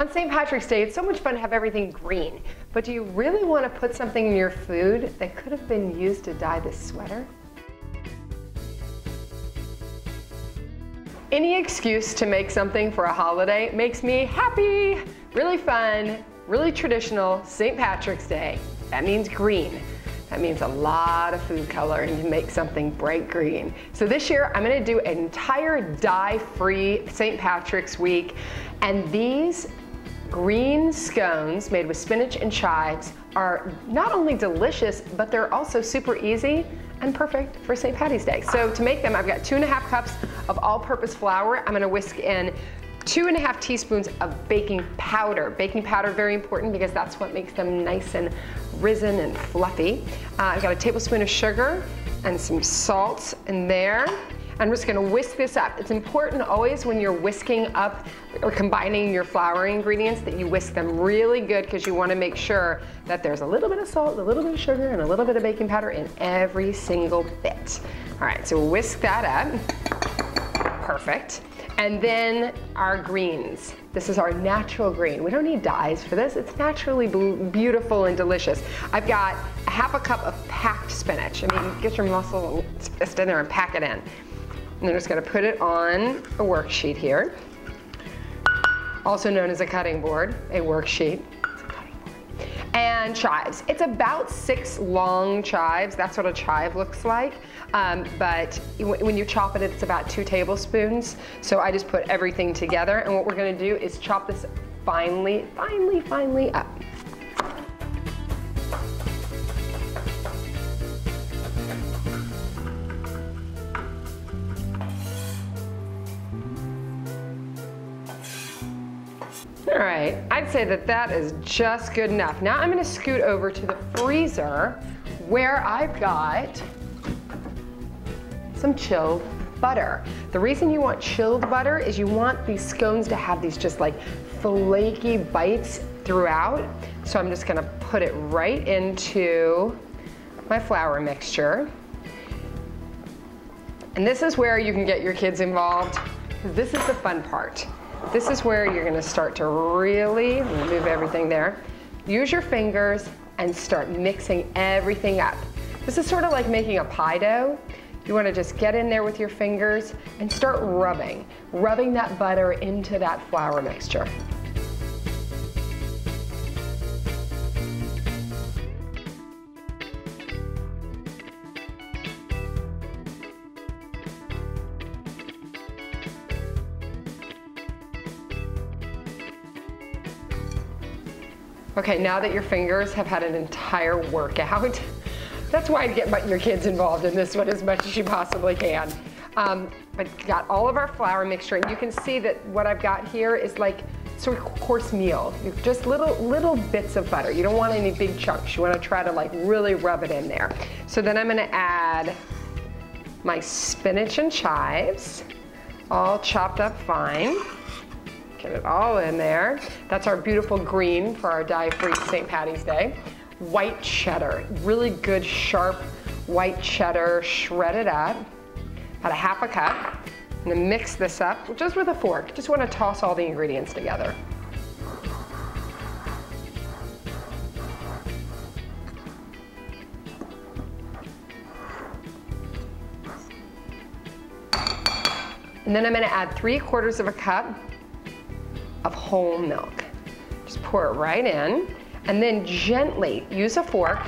On St. Patrick's Day, it's so much fun to have everything green, but do you really want to put something in your food that could have been used to dye this sweater? Any excuse to make something for a holiday makes me happy. Really fun, really traditional St. Patrick's Day. That means green. That means a lot of food coloring to make something bright green. So this year, I'm gonna do an entire dye-free St. Patrick's week, and these green scones made with spinach and chives are not only delicious, but they're also super easy and perfect for St. Patty's Day. So to make them, I've got 2½ cups of all-purpose flour. I'm gonna whisk in 2½ teaspoons of baking powder. Baking powder, very important because that's what makes them nice and risen and fluffy. I've got a tablespoon of sugar and some salt in there. I'm just gonna whisk this up. It's important always when you're whisking up or combining your flour ingredients that you whisk them really good, because you wanna make sure that there's a little bit of salt, a little bit of sugar, and a little bit of baking powder in every single bit. All right, so whisk that up. Perfect. And then our greens. This is our natural green. We don't need dyes for this. It's naturally beautiful and delicious. I've got a ½ cup of packed spinach. I mean, get your muscle fist in there and pack it in. And I'm just gonna put it on a worksheet here, also known as a cutting board, a worksheet. And chives. It's about 6 long chives. That's what a chive looks like. But when you chop it, it's about 2 tablespoons. So I just put everything together. And what we're gonna do is chop this finely up. All right, I'd say that that is just good enough. Now I'm gonna scoot over to the freezer where I've got some chilled butter. The reason you want chilled butter is you want these scones to have these just like flaky bites throughout. So I'm just gonna put it right into my flour mixture. And this is where you can get your kids involved. This is the fun part. This is where you're gonna start to really move everything there. Use your fingers and start mixing everything up. This is sort of like making a pie dough. You wanna just get in there with your fingers and start rubbing that butter into that flour mixture. Okay, now that your fingers have had an entire workout, that's why I'd get your kids involved in this one as much as you possibly can. But got all of our flour mixture, and you can see that what I've got here is like sort of coarse meal. Just little bits of butter. You don't want any big chunks. You want to try to like really rub it in there. So then I'm going to add my spinach and chives, all chopped up fine. Get it all in there. That's our beautiful green for our dye-free St. Patty's Day. White cheddar, really good sharp white cheddar, shredded up. About a ½ cup. I'm gonna mix this up just with a fork. Just wanna toss all the ingredients together. And then I'm gonna add 3/4 cup of whole milk. Just pour it right in, and then gently use a fork.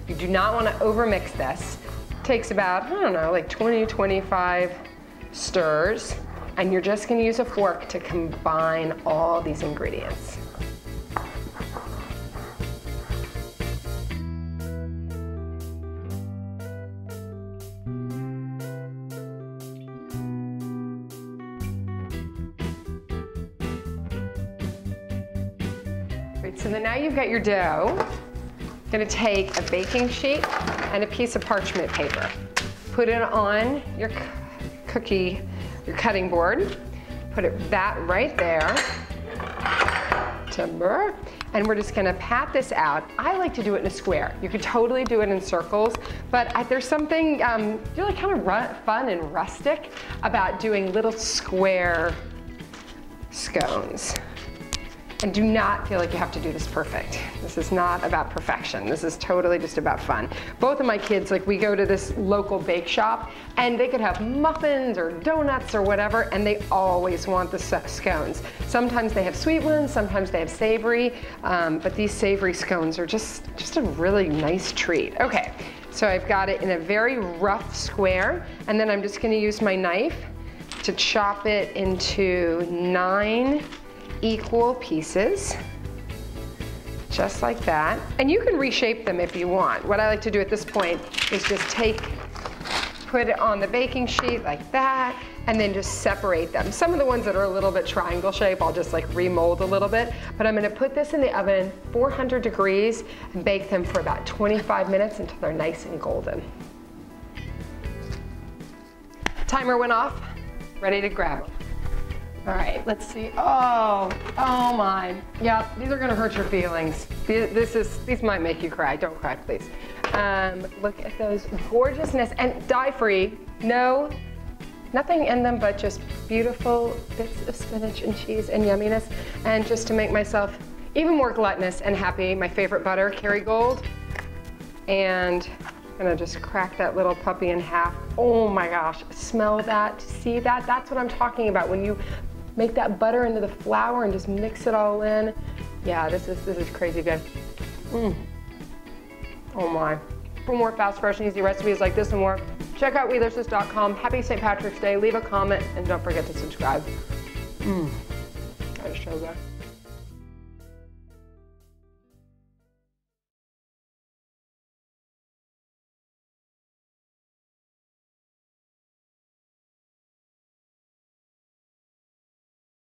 You do not want to overmix this. It takes about, I don't know, like 20-25 stirs, and you're just going to use a fork to combine all these ingredients. So then now you've got your dough. You're gonna take a baking sheet and a piece of parchment paper. Put it on your cutting board. Put that right there. Timber. And we're just gonna pat this out. I like to do it in a square. You could totally do it in circles, but there's something really kind of fun and rustic about doing little square scones. And do not feel like you have to do this perfect. This is not about perfection. This is totally just about fun. Both of my kids, like we go to this local bake shop and they could have muffins or donuts or whatever, and they always want the scones. Sometimes they have sweet ones, sometimes they have savory, but these savory scones are just a really nice treat. Okay, so I've got it in a very rough square, and then I'm just gonna use my knife to chop it into 9 equal pieces, just like that. And you can reshape them if you want. What I like to do at this point is just put it on the baking sheet like that, and then just separate them. Some of the ones that are a little bit triangle shape, I'll just like remold a little bit, but I'm gonna put this in the oven, 400 degrees, and bake them for about 25 minutes until they're nice and golden. Timer went off, ready to grab them. All right, let's see. Oh my. Yeah, these are gonna hurt your feelings. These might make you cry. Don't cry, please. Look at those gorgeousness, and dye-free. No, nothing in them but just beautiful bits of spinach and cheese and yumminess. And just to make myself even more gluttonous and happy, my favorite butter, Kerrygold. And I'm gonna just crack that little puppy in half. Oh my gosh, smell that, see that? That's what I'm talking about when you make that butter into the flour and just mix it all in. Yeah, this is crazy good. Oh my. For more fast, fresh, and easy recipes like this and more, check out Weelicious.com. Happy St. Patrick's Day. Leave a comment and don't forget to subscribe. That is so good.